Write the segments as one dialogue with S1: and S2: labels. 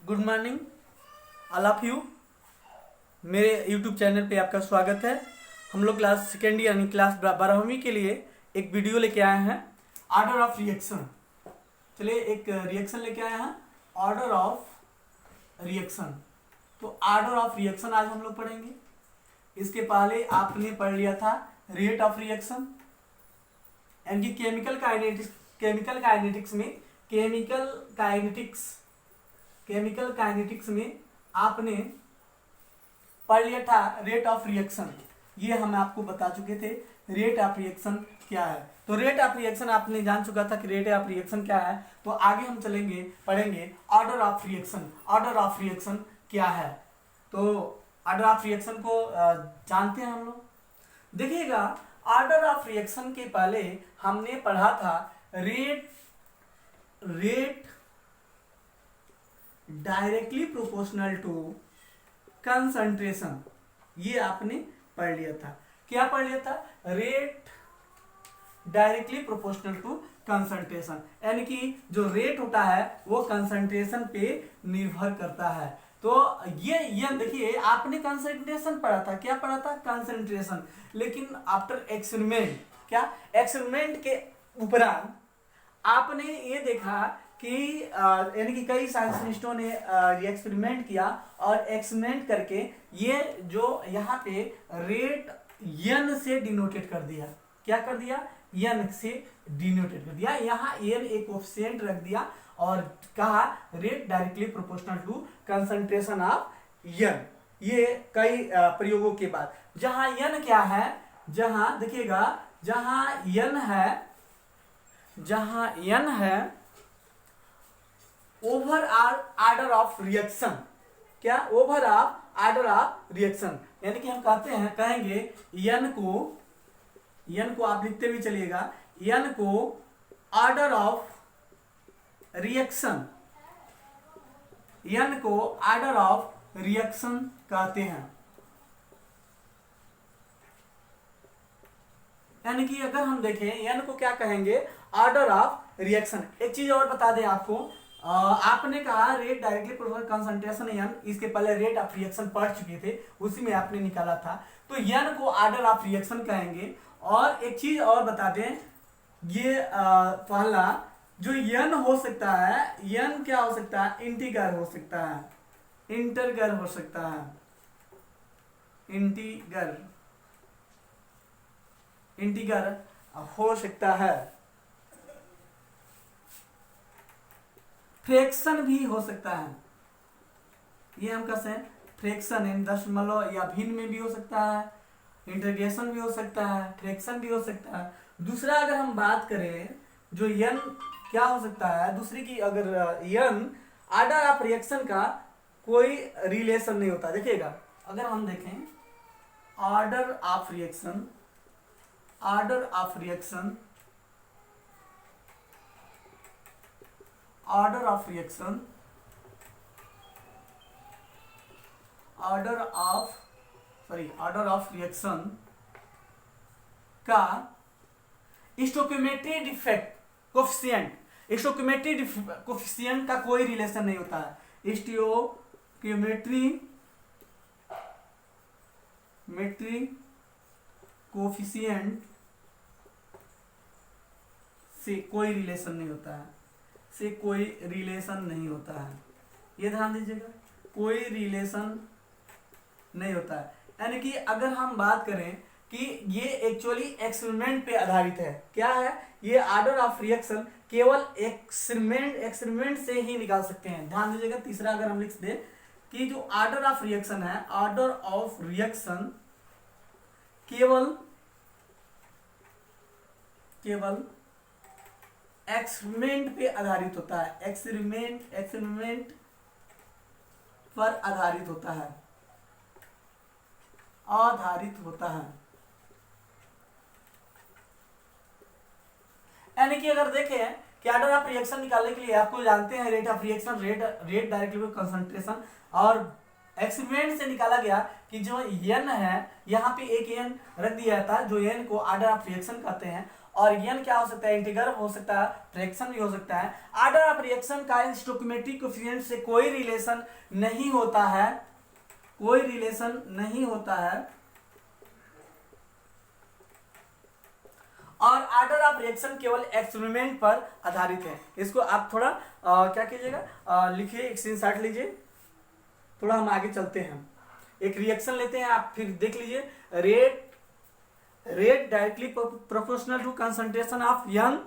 S1: Good morning all of you. मेरे YouTube channel पे आपका स्वागत है। हम लोग क्लास सेकेंड यानी क्लास 12वीं के लिए एक वीडियो लेके आए हैं, ऑर्डर ऑफ रिएक्शन। चलिए एक रिएक्शन लेके आए हैं, ऑर्डर ऑफ रिएक्शन। तो ऑर्डर ऑफ रिएक्शन आज हम लोग पढ़ेंगे। इसके पहले आपने पढ़ लिया था रेट ऑफ रिएक्शन, यानी केमिकल काइनेटिक्स में आपने पढ़ लिया था रेट ऑफ रिएक्शन। ये हम आपको बता चुके थे रेट ऑफ रिएक्शन क्या है। तो रेट ऑफ रिएक्शन आपने जान चुका था कि रेट ऑफ रिएक्शन क्या है। तो आगे हम चलेंगे, पढ़ेंगे order of reaction. Order of reaction क्या है, तो ऑर्डर ऑफ रिएक्शन को जानते हैं हम लोग। देखिएगा, ऑर्डर ऑफ रिएक्शन के पहले हमने पढ़ा था rate directly proportional to concentration. ये आपने पढ़ लिया था। क्या पढ़ लिया था? Rate directly proportional to concentration, यानी कि जो रेट होता है वो कंसंट्रेशन पे निर्भर करता है। तो ये देखिए, आपने कंसंट्रेशन पढ़ा था। क्या पढ़ा था? कंसंट्रेशन। लेकिन आफ्टर एक्सपेरिमेंट, क्या एक्सपेरिमेंट के उपरांत आपने ये देखा कि यानी कि कई साइंटिस्टों ने एक्सपेरिमेंट किया और एक्सपेरिमेंट करके ये जो यहाँ पे रेट एन से डिनोटेड कर दिया। क्या कर दिया? एन से डिनोटेड कर दिया। यहाँ एन एक कोफिशिएंट रख दिया और कहा rate directly proportional to concentration of N. ये कई प्रयोगों के बाद जहां एन क्या है, जहां देखिएगा, जहां एन है ओवर ऑर्डर ऑफ रिएक्शन। क्या? ओवर ऑर्डर ऑफ रिएक्शन, यानी कि हम कहेंगे एन को आप लिखते भी चलिएगा, एन को ऑर्डर ऑफ रिएक्शन, एन को ऑर्डर ऑफ रिएक्शन कहते हैं। यानी कि अगर हम देखें एन को क्या कहेंगे? Order of reaction. एक चीज और बता दें आपको, आपने कहा rate directly proportional concentration N, इसके पहले रेट ऑफ रिएक्शन पढ़ चुके थे, उसी में आपने निकाला था। तो एन को ऑर्डर ऑफ रिएक्शन कहेंगे। और एक चीज और बता दें, ये पहला जो एन हो सकता है, एन क्या हो सकता है? इंटीगर हो सकता है, इंटरगर हो सकता है, इंटीगर हो सकता है, फ्रैक्शन भी हो सकता है। ये हम कहते हैं फ्रैक्शन, दशमलव या भिन्न में भी हो सकता है, इंटीग्रेशन भी हो सकता है, फ्रैक्शन भी हो सकता है। दूसरा अगर हम बात करें, जो एन क्या हो सकता है, दूसरी की अगर एन ऑर्डर ऑफ रिएक्शन का कोई रिलेशन नहीं होता। देखिएगा, अगर हम देखें order of reaction, order of reaction, order of reaction, order of reaction का stoichiometry defect coefficient, stoichiometry coefficient का कोई रिलेशन नहीं होता है। स्टोइकियोमेट्री कोफिशिएंट से कोई रिलेशन नहीं होता है, से कोई रिलेशन नहीं होता है। ये ध्यान दीजिएगा, कोई रिलेशन नहीं होता है। यानी कि अगर हम बात करें कि ये एक्चुअली एक्सपेरिमेंट पे आधारित है। क्या है? ये ऑर्डर ऑफ रिएक्शन केवल एक्सपेरिमेंट से ही निकाल सकते हैं। ध्यान दीजिएगा, तीसरा अगर हम लिख दें कि जो ऑर्डर ऑफ रिएक्शन है, ऑर्डर ऑफ रिएक्शन केवल एक्सपेरिमेंट पे आधारित होता है, एक्सपेरिमेंट पर आधारित होता है, आधारित होता है। यानी कि अगर देखें कि ऑर्डर ऑफ रिएक्शन निकालने के लिए आपको जानते हैं rate of reaction, rate directly concentration, और एक्सपेरिमेंट से निकाला गया कि जो एन है, यहाँ पे एक एन रख दिया था, जो एन को ऑर्डर ऑफ रिएक्शन कहते हैं। और n क्या हो सकता है, इंटीग्रल हो सकता है, फ्रैक्शन भी हो सकता है। ऑर्डर ऑफ रिएक्शन का स्टोइकियोमेट्रिक कोएफिशिएंट से कोई रिलेशन नहीं होता है, कोई रिलेशन नहीं होता है, और ऑर्डर ऑफ रिएक्शन केवल एक्सपेरिमेंट पर आधारित है। इसको आप थोड़ा क्या कीजिएगा, लिखिए, एक स्क्रीनशॉट लीजिए। थोड़ा हम आगे चलते हैं, एक रिएक्शन लेते हैं, आप फिर देख लीजिए। Rate directly proportional to concentration of n।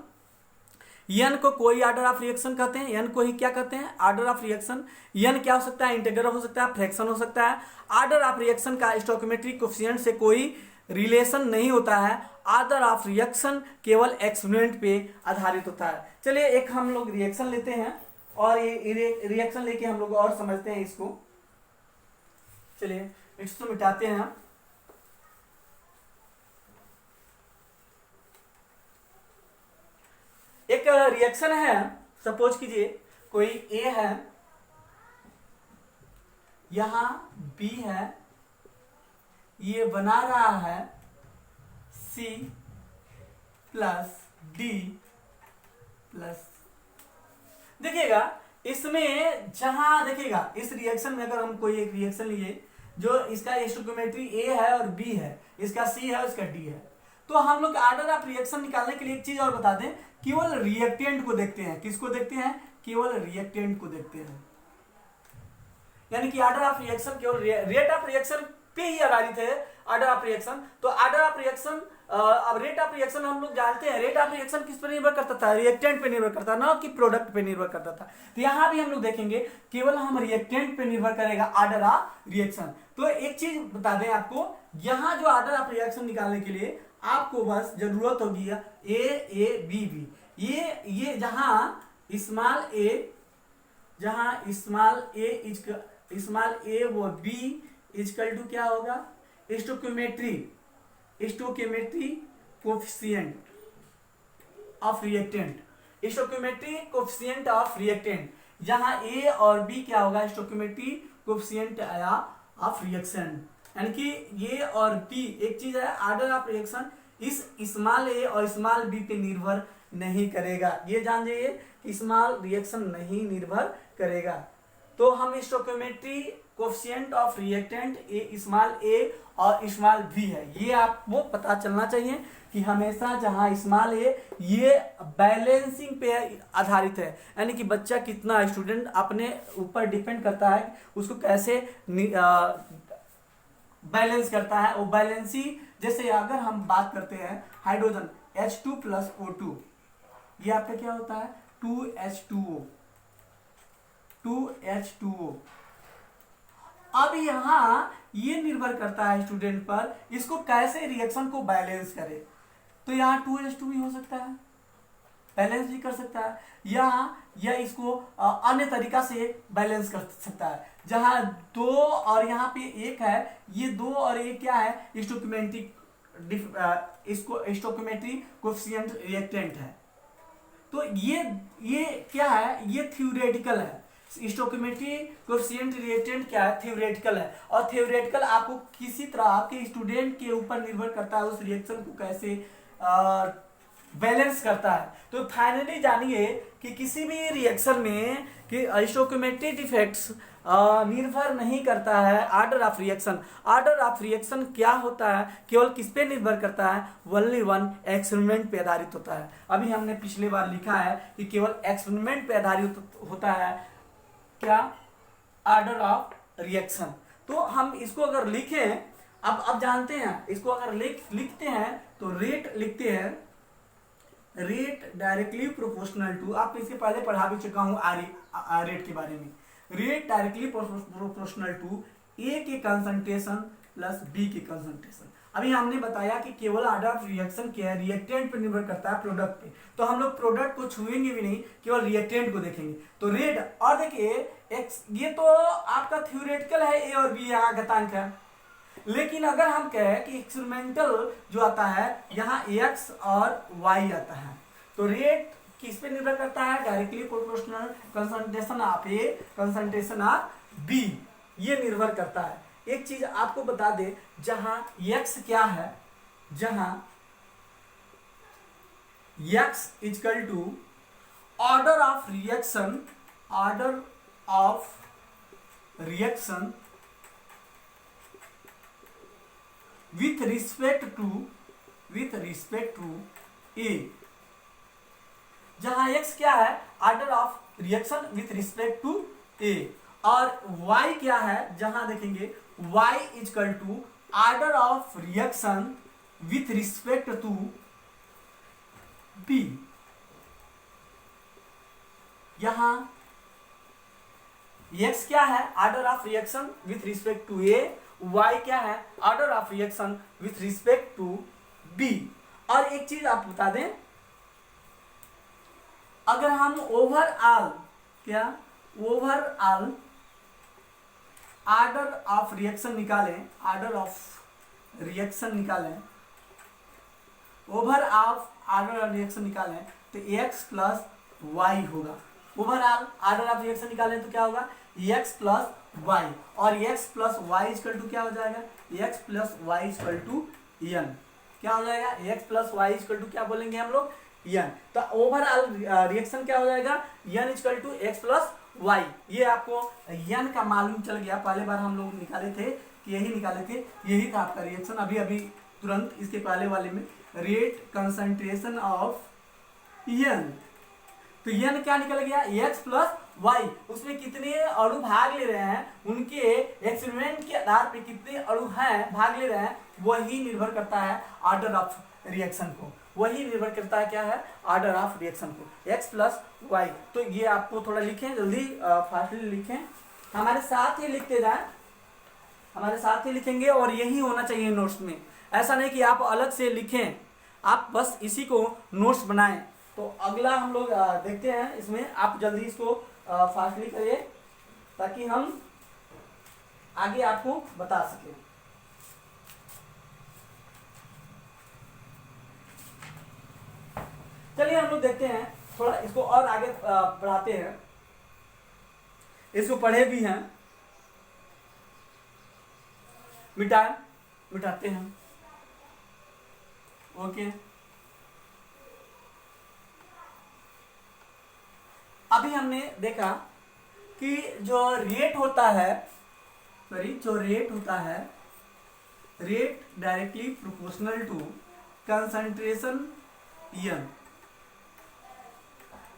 S1: n को कोई ऑर्डर ऑफ रिएक्शन कहते हैं, n को ही क्या कहते हैं, ऑर्डर ऑफ रिएक्शन। n क्या हो सकता है, इंटीग्रल हो सकता है, फ्रैक्शन हो सकता है। ऑर्डर ऑफ रिएक्शन का स्टोइकियोमेट्रिक कोएफिशिएंट से कोई रिलेशन नहीं होता है, ऑर्डर ऑफ रिएक्शन केवल एक्सपेरिमेंट पे आधारित होता है। चलिए एक हम लोग रिएक्शन लेते हैं और ये रिएक्शन लेके हम लोग और समझते हैं इसको। चलिए इसको मिटाते हैं हम। एक रिएक्शन है, सपोज कीजिए कोई ए है, यहां बी है, ये बना रहा है C प्लस डी प्लस। देखिएगा इसमें, जहां देखिएगा इस रिएक्शन में अगर हम कोई एक रिएक्शन लिए जो इसका स्टोइकियोमेट्री ए है और बी है, इसका सी है और इसका डी है, तो हम लोग ऑर्डर ऑफ रिएक्शन निकालने के लिए एक चीज और बता दें, केवल रिएक्टेंट को देखते हैं। किसको देखते हैं, केवल रिएक्टेंट को देखते हैं। यानी कि ऑर्डर ऑफ रिएक्शन केवल रेट ऑफ रिएक्शन पे ही आधारित है ऑर्डर ऑफ रिएक्शन। तो ऑर्डर ऑफ रिएक्शन, अब रेट ऑफ रिएक्शन हम लोग जानते हैं, रेट ऑफ रिएक्शन किस पर निर्भर करता था, रिएक्टेंट पे निर्भर करता, ना कि प्रोडक्ट पे निर्भर करता था। तो यहां भी हम लोग देखेंगे केवल हम रिएक्टेंट पे निर्भर करेगा ऑर्डर ऑफ रिएक्शन। तो एक चीज बता दें आपको, यहां जो ऑर्डर ऑफ रिएक्शन निकालने के लिए आपको बस जरूरत होगी ए बी बी। ये जहां स्मॉल ए वो बी इजकल टू क्या होगा, stoichiometry coefficient of reactant, stoichiometry coefficient of reactant. जहां ए और बी क्या होगा, स्टोइकियोमेट्री कोएफिशिएंट ऑफ रिएक्शन। यानी कि ये और बी एक चीज है, ऑर्डर ऑफ रिएक्शन इस स्मॉल ए और स्मॉल बी पे निर्भर नहीं करेगा। ये जान जाइए कि स्मॉल रिएक्शन नहीं निर्भर करेगा। तो हम stoichiometry coefficient of reactant small A और स्मॉल बी है, ये आपको पता चलना चाहिए कि हमेशा जहां स्मॉल ए ये बैलेंसिंग पे आधारित है। यानी कि बच्चा कितना, स्टूडेंट अपने ऊपर डिपेंड करता है उसको कैसे बैलेंस करता है। वो बैलेंसी, जैसे अगर हम बात करते हैं हाइड्रोजन H2 प्लस O2, ये आपका क्या होता है 2H2O। अब यहां ये निर्भर करता है स्टूडेंट पर, इसको कैसे रिएक्शन को बैलेंस करे। तो यहाँ 2H2 भी हो सकता है, बैलेंस भी कर सकता है, या इसको अन्य तरीका से बैलेंस कर सकता है। जहां 2 और यहाँ पे 1 है, ये 2 और 1 क्या है, स्टोइकियोमेट्री कोएफिशिएंट रिएक्टेंट है। तो ये क्या है, ये थ्योरेटिकल है। स्टोइकियोमेट्री कोएफिशिएंट रिएक्टेंट क्या है, थ्योरेटिकल है। और थ्योरेटिकल आपको किसी तरह आपके स्टूडेंट के ऊपर निर्भर करता है उस रिएक्शन को कैसे बैलेंस करता है। तो फाइनली जानिए कि किसी भी रिएक्शन में कि स्टोइकियोमेट्रिक इफेक्ट्स निर्भर नहीं करता है order of reaction. Order of reaction क्या होता है, केवल किस पे निर्भर करता है, ओनली वन एक्सपेरिमेंट पे आधारित होता है। अभी हमने पिछले बार लिखा है कि केवल एक्सपेरिमेंट पे आधारित होता है क्या, ऑर्डर ऑफ रिएक्शन। तो हम इसको अगर लिखें, अब जानते हैं, इसको अगर लिखते हैं तो रेट लिखते हैं, रेट डायरेक्टली प्रोपोर्शनल टू, आप इसके पहले पढ़ा भी चुका हूं रेट के बारे में। रेट डायरेक्टली प्रोपोर्शनल टू ए के कंसंट्रेशन प्लस बी के कंसंट्रेशन। अभी हमने बताया कि केवल ऑर्डर ऑफ रिएक्शन क्या है, रिएक्टेंट पे निर्भर करता है, प्रोडक्ट पे। तो हम लोग प्रोडक्ट को छुएंगे भी नहीं, केवल रिएक्टेंट को देखेंगे। तो रेट, और देखिए ये तो आपका थ्योरेटिकल है, ए और बी यहाँ घातांक है। लेकिन अगर हम कहें कि एक्सपेरिमेंटल जो आता है यहाँ x और y आता है, तो रेट किस पे निर्भर करता है, directly proportional concentration of A concentration of B, ये निर्भर करता है। एक चीज आपको बता दे, जहां x क्या है, जहां x is equal to order of reaction with respect to A, जहां x क्या है, order of reaction with respect to A, और y क्या है, जहां देखेंगे y is equal to order of reaction with respect to b। यहां x क्या है, order of reaction with respect to a, y क्या है, order of reaction with respect to b। और एक चीज आप बता दें, अगर हम ओवरऑल ऑर्डर ऑफ रिएक्शन निकालें, तो x प्लस वाई होगा। ओवरऑल ऑर्डर ऑफ रिएक्शन निकालें तो क्या होगा, x प्लस वाई, और x plus y equal to क्या हो जाएगा, x plus y equal to n। क्या हो जाएगा, x plus y equal to क्या बोलेंगे हम लोग, n। तो ओवरऑल रिएक्शन क्या हो जाएगा, n equal to x plus y. ये आपको n का मालूम चल गया, पहले बार हम लोग निकाले थे कि यही था आपका रिएक्शन। अभी तुरंत इसके पहले वाले में रेट कंसंट्रेशन ऑफ n, तो n क्या निकल गया, x प्लस वाई। उसमें कितने अणु भाग ले रहे हैं, उनके एक्सपेरिमेंट के आधार पे कितने अणु हैं भाग ले रहे हैं, वही निर्भर करता है ऑर्डर ऑफ रिएक्शन को, क्या है, ऑर्डर ऑफ रिएक्शन को, x प्लस वाई। तो ये आपको थोड़ा लिखें, जल्दी फास्टली लिखें, हमारे साथ ही लिखते जाएं, हमारे साथ ही लिखेंगे, और यही होना चाहिए नोट्स में। ऐसा नहीं कि आप अलग से लिखें, आप बस इसी को नोट्स बनाएं। तो अगला हम लोग देखते हैं, इसमें आप जल्दी इसको फास्टली करिए ताकि हम आगे आपको बता सकें। चलिए हम लोग देखते हैं, थोड़ा इसको और आगे बढ़ाते हैं, इसको पढ़े भी हैं, मिटाते हैं। ओके, अभी हमने देखा कि जो रेट होता है, rate directly proportional to concentration n।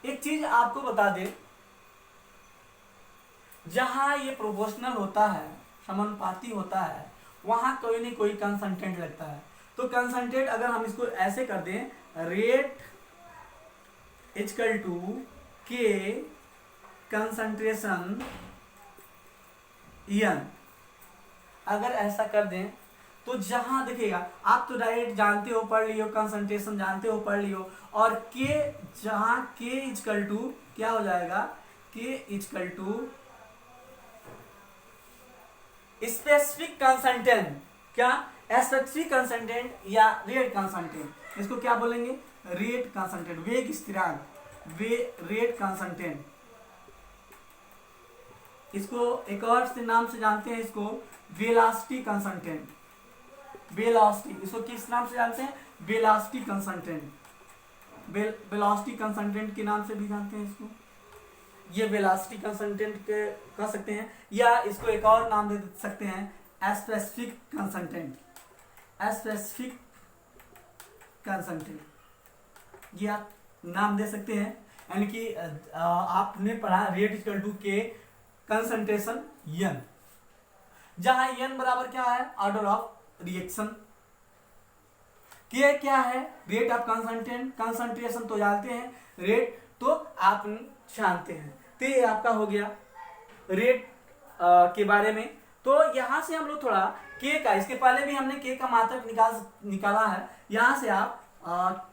S1: एक चीज आपको बता दे, जहां ये प्रोपोर्शनल होता है, समानुपाती होता है, वहां कोई न कोई कंसंट्रेंट लगता है। तो कंसंट्रेंट अगर हम इसको ऐसे कर दें, रेट इक्वल टू के कंसंट्रेशन n, अगर ऐसा कर दें तो जहां देखिएगा, आप तो डायरेक्ट जानते हो, पढ़ लियो, कंसंट्रेशन जानते हो, पढ़ लियो, और के जहां के इक्वल टू क्या हो जाएगा, के इक्वल टू स्पेसिफिक कंसंट्रेंट, क्या स्पेसिफिक कंसंट्रेंट या रेट कंसंट्रेंट, इसको क्या बोलेंगे, रेट कंसंट्रेंट, वेग स्थिरांक, रेट कंसंट्रेंट। इसको एक और से नाम से जानते हैं, इसको वेलोसिटी कंसंट्रेंट, इसको किस नाम से जानते हैं, वेलोसिटी कंसंट्रेंट, वेलोसिटी कंसंट्रेंट के नाम से भी जानते हैं इसको, ये वेलोसिटी कंसंट्रेंट कह सकते हैं, या इसको एक और नाम दे सकते हैं स्पेसिफिक कंसंट्रेंट, ये आप नाम दे सकते हैं। यानी कि आपने पढ़ा रेट इक्वल टू के कंसंट्रेशन n, जहां n बराबर क्या है, ऑर्डर ऑफ रिएक्शन, के क्या है, रेट ऑफ कंसंट्रेशन तो जानते हैं, रेट तो आप जानते हैं। तो ये आपका हो गया रेट के बारे में। तो यहां से हम लोग थोड़ा के का, इसके पहले भी हमने के का मात्रक निकाला है, यहां से आप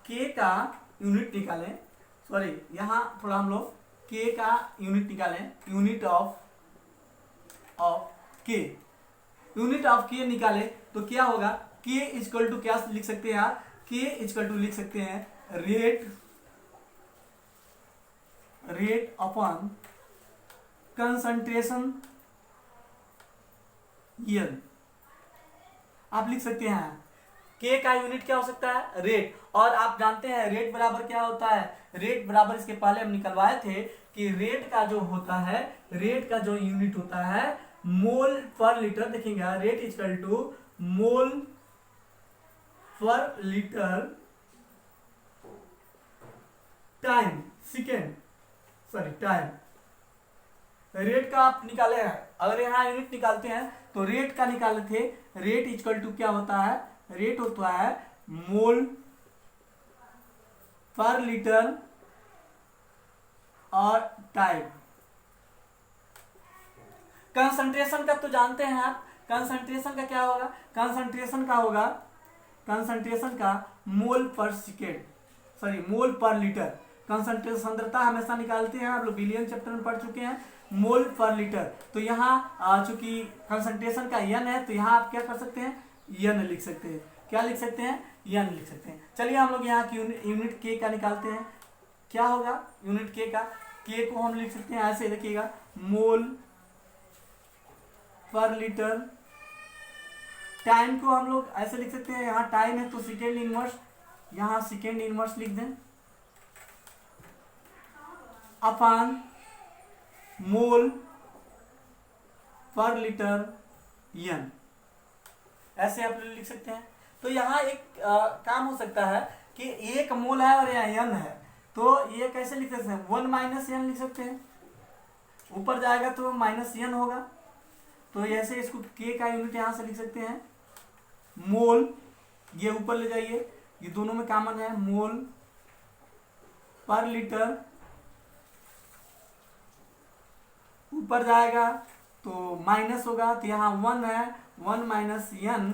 S1: के का यूनिट निकालें, सॉरी यहां थोड़ा हम लोग के का यूनिट निकालें, यूनिट ऑफ के निकाले तो क्या होगा, के इक्वल टू क्या लिख सकते हैं आप, के इक्वल टू लिख सकते हैं रेट अपॉन कंसंट्रेशन n, आप लिख सकते हैं के का यूनिट क्या हो सकता है, रेट। और आप जानते हैं रेट बराबर क्या होता है, रेट बराबर इसके पहले हम निकलवाए थे कि रेट का जो होता है, रेट का जो यूनिट होता है मोल पर लीटर। देखेंगे rate equal to mole per litre time second, sorry time. Rate का आप निकाले हैं, अगर यहाँ यूनिट निकालते हैं तो रेट का निकाले थे, रेट इक्वल टू क्या होता है, रेट होता है मोल पर लीटर और टाइम। कंसंट्रेशन का तो जानते हैं आप, कंसंट्रेशन का क्या होगा, कंसंट्रेशन का होगा, कंसंट्रेशन का मोल पर सेकेंड, सॉरी मोल पर लीटर। कंसंट्रेशन सांद्रता हमेशा निकालते हैं, आप लोग बिलियन चैप्टर में पढ़ चुके हैं, मोल पर लीटर। तो यहाँ चूंकि कंसंट्रेशन का एन है तो यहाँ आप क्या कर सकते हैं, एन लिख सकते हैं, क्या लिख सकते हैं, एन लिख सकते हैं। चलिए हम लोग यहाँ की यूनिट के का निकालते हैं, क्या होगा यूनिट के का, के को हम लिख सकते हैं ऐसे, देखिएगा मोल पर लीटर। टाइम को हम लोग ऐसे लिख सकते हैं, यहाँ टाइम है तो सेकेंड इनवर्स, यहाँ सेकेंड इनवर्स लिख दें, अपान मोल पर लीटर एन, ऐसे आप लोग लिख सकते हैं। तो यहाँ एक काम हो सकता है कि एक मोल है और यहाँ एन है, तो ये कैसे लिख सकते हैं, 1 माइनस एन लिख सकते हैं, ऊपर जाएगा तो माइनस एन होगा। तो ऐसे इसको के का यूनिट यहाँ से लिख सकते हैं मोल, ये ऊपर ले जाइए, ये दोनों में कॉमन है, मोल पर लीटर, ऊपर जाएगा तो माइनस होगा, तो यहाँ 1 है, 1 माइनस एन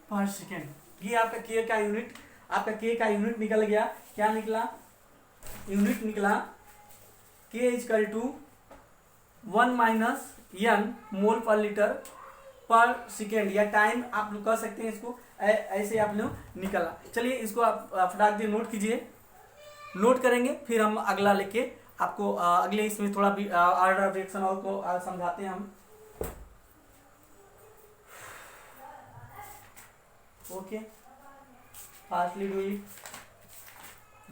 S1: पर सेकेंड। ये आपका के का यूनिट, आपका के का यूनिट निकल गया, क्या निकला, यूनिट निकला के equal to 1 minus N mole per litre पर सेकेंड, या टाइम आप लोग कह सकते हैं इसको, ऐसे आप लोग निकला। चलिए इसको आप फटाक दे नोट कीजिए, नोट करेंगे फिर हम अगला लेके आपको अगले इसमें थोड़ा भी ऑर्डर ऑफ रिएक्शन और को समझाते हैं हम। ओके, फास्टली डू इट,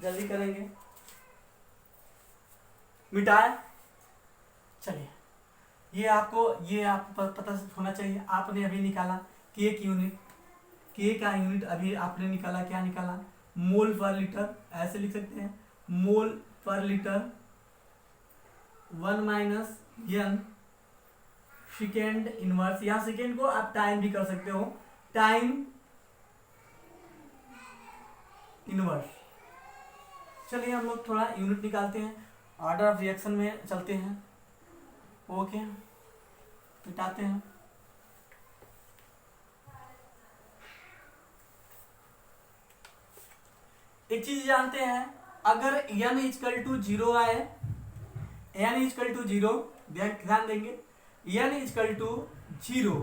S1: जल्दी करेंगे, मिटाए। चलिए ये आपको पता होना चाहिए, आपने अभी निकाला के की यूनिट, के का यूनिट अभी आपने निकाला, क्या निकाला, मोल पर लीटर, ऐसे लिख सकते हैं mole per litre 1 minus n second inverse, यहाँ सेकेंड को आप टाइम भी कर सकते हो, टाइम इनवर्स। चलिए हम लोग थोड़ा यूनिट निकालते हैं, ऑर्डर ऑफ रिएक्शन में चलते हैं। ओके, मिटाते हैं, एक चीज जानते हैं, अगर n इक्वल टू 0 आए, n इक्वल टू 0, ध्यान देंगे, n इक्वल टू 0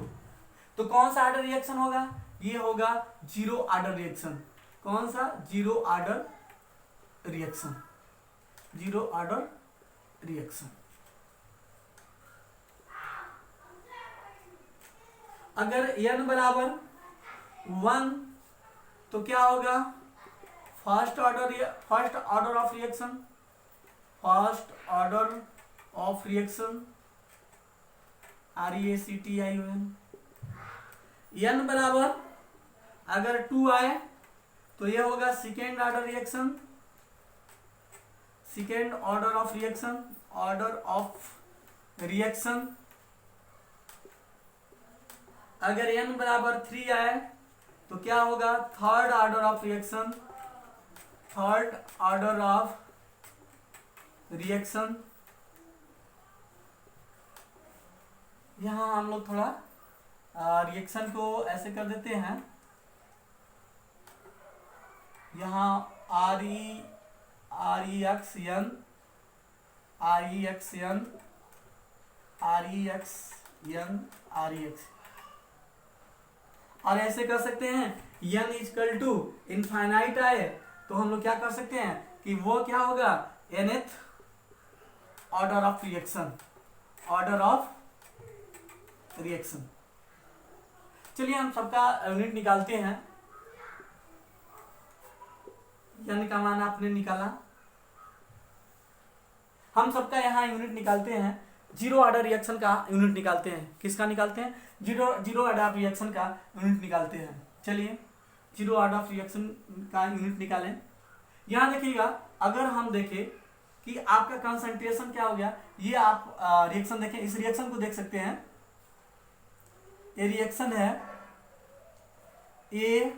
S1: तो कौन सा ऑर्डर रिएक्शन होगा, ये होगा जीरो ऑर्डर रिएक्शन। कौन सा, zero order reaction, zero order reaction. अगर n बराबर 1 तो क्या होगा, first order of reaction, first order of reaction, REACTION। n बराबर अगर 2 आए तो यह होगा second order reaction, second order of reaction, order of reaction. अगर n बराबर 3 आए तो क्या होगा, third order of reaction, third order of reaction. यहां हम लोग थोड़ा रिएक्शन को ऐसे कर देते हैं, यहाँ REACTION, और ऐसे कर सकते हैं, n इक्वल टू इनफाइनाइट आए तो हम लोग क्या कर सकते हैं कि वो क्या होगा, nth order of reaction, order of reaction. चलिए हम सबका यूनिट निकालते हैं। n का मान आपने निकाला, हम सबका यहाँ यूनिट निकालते हैं, जीरो ऑर्डर रिएक्शन का यूनिट निकालते हैं। किसका निकालते हैं? जीरो ऑर्डर रिएक्शन का यूनिट निकालते हैं। चलिए जीरो ऑर्डर रिएक्शन का यूनिट निकालें। यहाँ देखिएगा, अगर हम देखें कि आपका कंसंट्रेशन क्या हो गया, ये आप रिएक्शन देखें, इस रिएक्शन को देख सकते हैं। ये रिएक्शन है ए,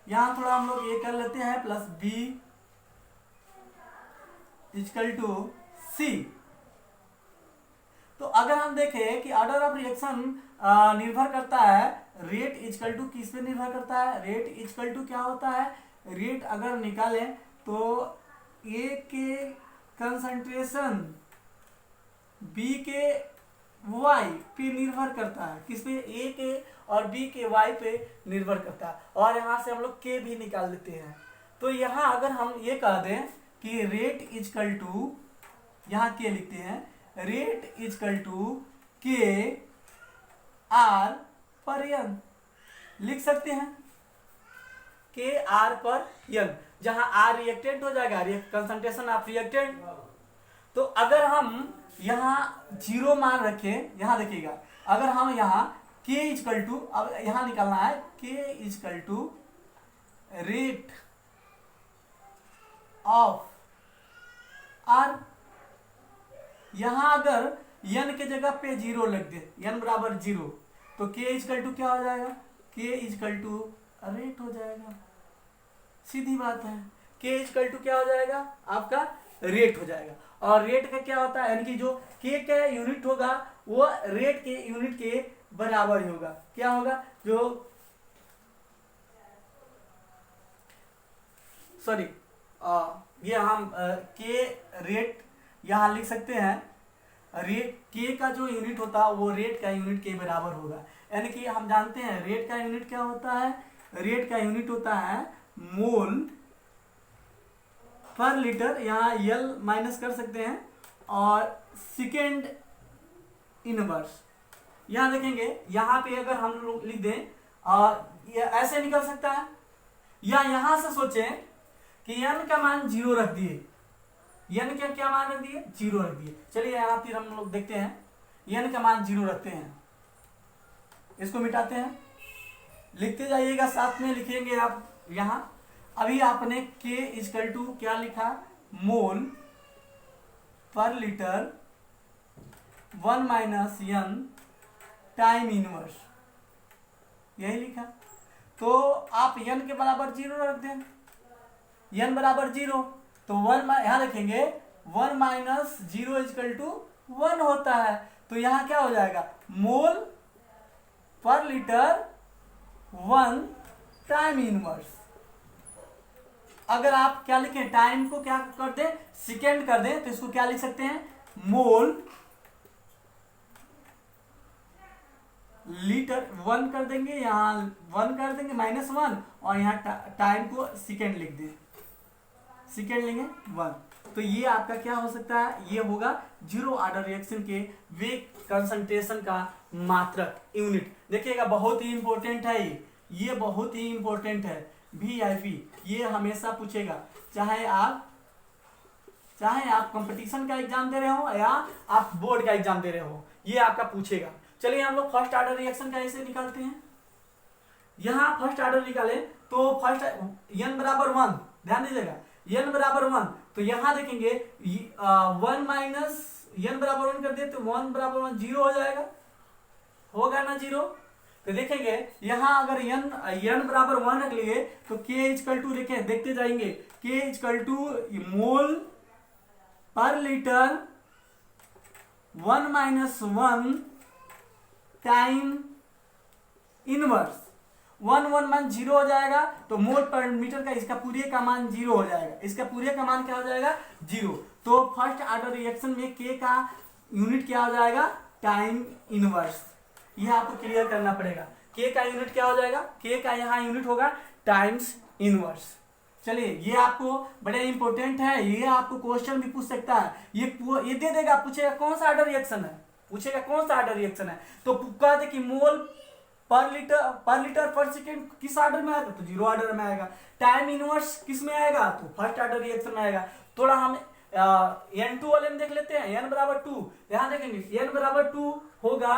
S1: यहां थोड़ा हम लोग ए कर लेते हैं, प्लस बी इक्वल टू सी। तो अगर हम देखें कि ऑर्डर ऑफ रिएक्शन निर्भर करता है रेट इक्वल टू किस पे निर्भर करता है? रेट इक्वल टू क्या होता है? रेट अगर निकालें तो ए के कंसंट्रेशन बी के वाई पे निर्भर करता है। किस पे? ए के और बी के वाई पे निर्भर करता है। और यहाँ से हम लोग के भी निकाल लेते हैं। तो यहाँ अगर हम ये कह दें कि रेट इक्वल टू, यहाँ के लिखते हैं, रेट इक्वल टू के आर पर एन लिख सकते हैं। के आर पर एन, जहां आर रिएक्टेंट हो जाएगा, कंसंट्रेशन ऑफ रिएक्टेंट। तो अगर हम यहाँ जीरो मान रखें, यहाँ देखिएगा, अगर हम यहाँ के इक्वल टू, अब यहाँ निकालना है k equal to rate of R, यहां अगर n के जगह पे जीरो लग दे, n बराबर जीरो, तो k इक्वल टू क्या हो जाएगा? k इक्वल टू रेट हो जाएगा। सीधी बात है, k इक्वल टू क्या हो जाएगा? आपका रेट हो जाएगा। और रेट का क्या होता है? यानी कि जो k का यूनिट होगा वो रेट के यूनिट के बराबर ही होगा। क्या होगा? जो सॉरी ये हम के रेट यहाँ लिख सकते हैं। रेट के का जो यूनिट होता है वो रेट का यूनिट के बराबर होगा। यानी कि हम जानते हैं रेट का यूनिट क्या होता है? रेट का यूनिट होता है मोल पर लीटर, यहाँ यल माइनस कर सकते हैं, और सेकेंड इनवर्स। यहाँ देखेंगे, यहाँ पे अगर हम लोग लिख दें ये ऐसे निकल सकता है, या यहां से सोचें कि n का मान जीरो रख दिए, n का क्या मान रख दिए? जीरो रख दिए। चलिए यहाँ फिर हम लोग देखते हैं, n का मान जीरो रखते हैं, इसको मिटाते हैं, लिखते जाइएगा, साथ में लिखेंगे आप। यहाँ अभी आपने k इक्वल टू क्या लिखा? मोल per litre 1 minus n time inverse, यही लिखा। तो आप n के बराबर जीरो रख दें, n बराबर जीरो, तो 1 यहाँ देखेंगे 1 माइनस जीरो इक्वल टू 1 होता है। तो यहाँ क्या हो जाएगा? मोल पर लीटर 1 टाइम इनवर्स। अगर आप क्या लिखें, टाइम को क्या कर दें? सेकेंड कर दें, तो इसको क्या लिख सकते हैं? मोल लीटर 1 कर देंगे, यहाँ 1 कर देंगे -1, और यहाँ टाइम को सेकेंड लिख दें, सेकेंड लेंगे 1। तो ये आपका क्या हो सकता है? ये होगा जीरो ऑर्डर रिएक्शन के वेग कंसंट्रेशन का मात्रक यूनिट। देखिएगा, बहुत ही इंपॉर्टेंट है ये बहुत ही इंपॉर्टेंट है। VIP ये हमेशा पूछेगा, चाहे आप कंपटीशन का एग्जाम दे रहे हो या आप बोर्ड का एग्जाम दे रहे हो, ये आपका पूछेगा। चलिए हम लोग फर्स्ट ऑर्डर रिएक्शन का ऐसे निकालते हैं। यहाँ फर्स्ट ऑर्डर निकाले तो फर्स्ट n बराबर 1, ध्यान दीजिएगा, n बराबर 1, तो यहाँ देखेंगे 1 माइनस n बराबर 1 कर दे तो 1 बराबर 1 जीरो हो जाएगा, होगा ना जीरो। तो देखेंगे यहाँ अगर n बराबर 1 रख लिए तो k इक्वल टू लिखे, देखते जाएंगे, k equal to mole per litre 1 minus 1 time inverse. 1 मान जीरो हो जाएगा, तो मोल पर मीटर का इसका पूरे का मान जीरो हो जाएगा, इसका पूरे का मान क्या हो जाएगा? जीरो। तो फर्स्ट ऑर्डर रिएक्शन में k का यूनिट क्या हो जाएगा? Time inverse. यह आपको क्लियर करना पड़ेगा, k का यूनिट क्या हो जाएगा? k का यहाँ यूनिट होगा टाइम्स इनवर्स। चलिए, ये आपको बड़े इंपॉर्टेंट है, ये आपको क्वेश्चन भी पूछ सकता है, ये दे देगा, पूछेगा कौन सा ऑर्डर रिएक्शन है, पूछेगा कौन सा ऑर्डर रिएक्शन है, तो कह दे कि मोल पर लीटर पर सेकेंड किस ऑर्डर में आएगा? तो जीरो ऑर्डर में आएगा। टाइम इनवर्स किस में आएगा? तो फर्स्ट ऑर्डर रिएक्शन में आएगा। थोड़ा हम n2 वाले में देख लेते हैं। n बराबर 2, यहां देखेंगे n बराबर 2 होगा,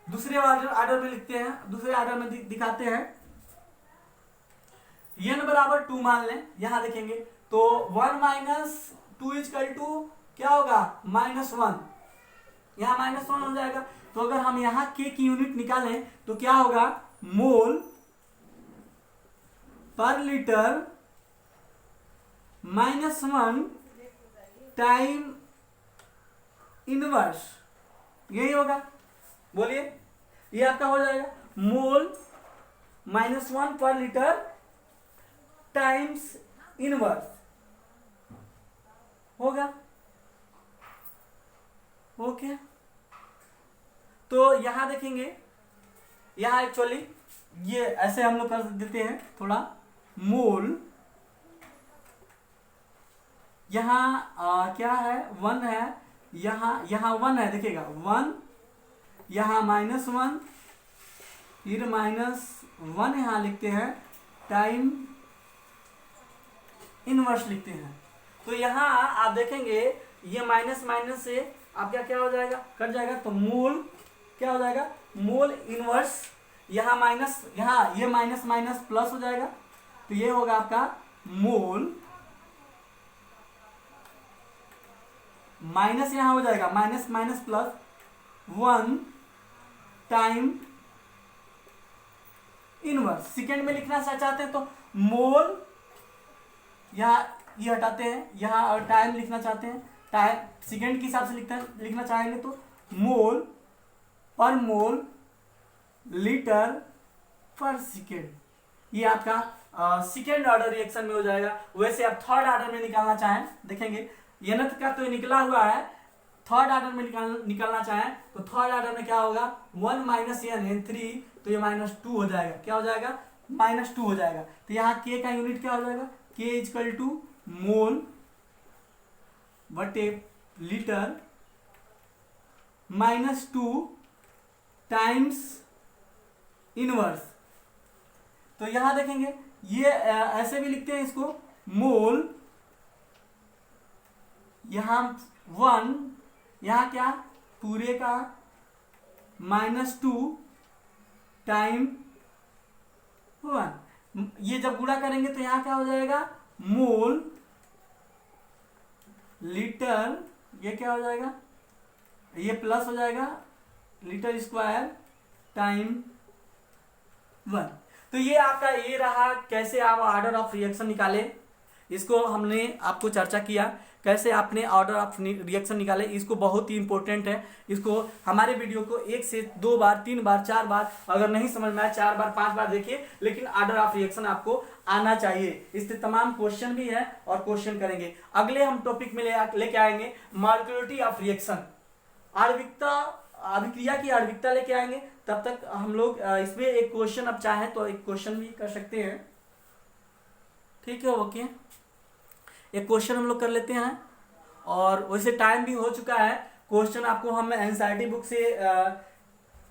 S1: दूसरे ऑर्डर में लिखते हैं, दूसरे ऑर्डर में दिखाते हैं। n बराबर 2 मान लें, यहां देखेंगे तो 1 माइनस 2 इजकल टू क्या होगा? -1, यहां -1 हो जाएगा। तो अगर हम यहां k की यूनिट निकालें तो क्या होगा? मोल पर लीटर -1 टाइम इनवर्स, यही होगा। बोलिए, ये आपका हो जाएगा मोल -1 पर लीटर टाइम्स इनवर्स होगा। ओके, तो यहां देखेंगे, यहां एक्चुअली ये ऐसे हम लोग कर देते हैं थोड़ा। मोल यहां क्या है? 1 है, यहां 1 है, देखिएगा 1, यहां -1, फिर -1 यहां लिखते हैं, टाइम इनवर्स लिखते हैं। तो यहां आप देखेंगे ये माइनस माइनस से आपका क्या हो जाएगा? कट जाएगा। तो मोल क्या हो जाएगा? मोल इनवर्स, यहां माइनस, यहां ये माइनस माइनस प्लस हो जाएगा, तो ये होगा आपका मोल माइनस, यहां हो जाएगा minus minus plus 1 time inverse. Second में लिखना चाहते हैं तो मोल, यहां ये हटाते हैं, यहां और टाइम लिखना चाहते हैं, टाइम सेकेंड के हिसाब से लिखना चाहेंगे तो मोल पर मोल लीटर पर सेकेंड, ये आपका सेकेंड ऑर्डर रिएक्शन में हो जाएगा। वैसे आप थर्ड ऑर्डर में निकालना चाहें, देखेंगे nth का तो निकला हुआ है, थर्ड ऑर्डर में निकालना चाहें तो थर्ड ऑर्डर में क्या होगा? 1 माइनस n3, तो ये -2 हो जाएगा। क्या हो जाएगा? -2 हो जाएगा। तो यहाँ k का यूनिट क्या हो जाएगा? k इजकल टू मोल बटे लीटर -2 टाइम्स इनवर्स। तो यहां देखेंगे ये ऐसे भी लिखते हैं इसको, मोल यहां 1, यहां क्या? पूरे का -2 टाइम 1, ये जब गुणा करेंगे तो यहां क्या हो जाएगा? मोल लीटर, ये क्या हो जाएगा? ये प्लस हो जाएगा लीटर स्क्वायर टाइम 1। तो ये आपका ये रहा कैसे आप ऑर्डर ऑफ रिएक्शन निकाले। इसको हमने आपको चर्चा किया कैसे आपने ऑर्डर ऑफ रिएक्शन निकाले। इसको बहुत ही इंपॉर्टेंट है। इसको हमारे वीडियो को 1 से 2 बार 3 बार 4 बार, अगर नहीं समझ में आया 4 बार 5 बार देखिए, लेकिन ऑर्डर ऑफ रिएक्शन आपको आना चाहिए। इससे तमाम क्वेश्चन भी है और क्वेश्चन करेंगे। अगले हम टॉपिक में लेके आएंगे मॉलिक्यूलरिटी ऑफ रिएक्शन, आणविकता, अभिक्रिया की आणविकता लेके आएंगे। तब तक हम लोग इसमें एक क्वेश्चन अब चाहे तो एक क्वेश्चन भी कर सकते हैं। ठीक है, ओके, एक क्वेश्चन हम लोग कर लेते हैं। और वैसे टाइम भी हो चुका है। क्वेश्चन आपको हम एनसीईआरटी बुक से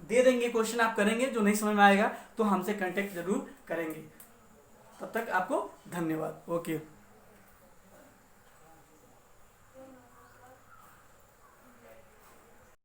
S1: दे देंगे, क्वेश्चन आप करेंगे। जो नहीं समझ में आएगा तो हमसे कांटेक्ट जरूर करेंगे। तब तक आपको धन्यवाद। ओके।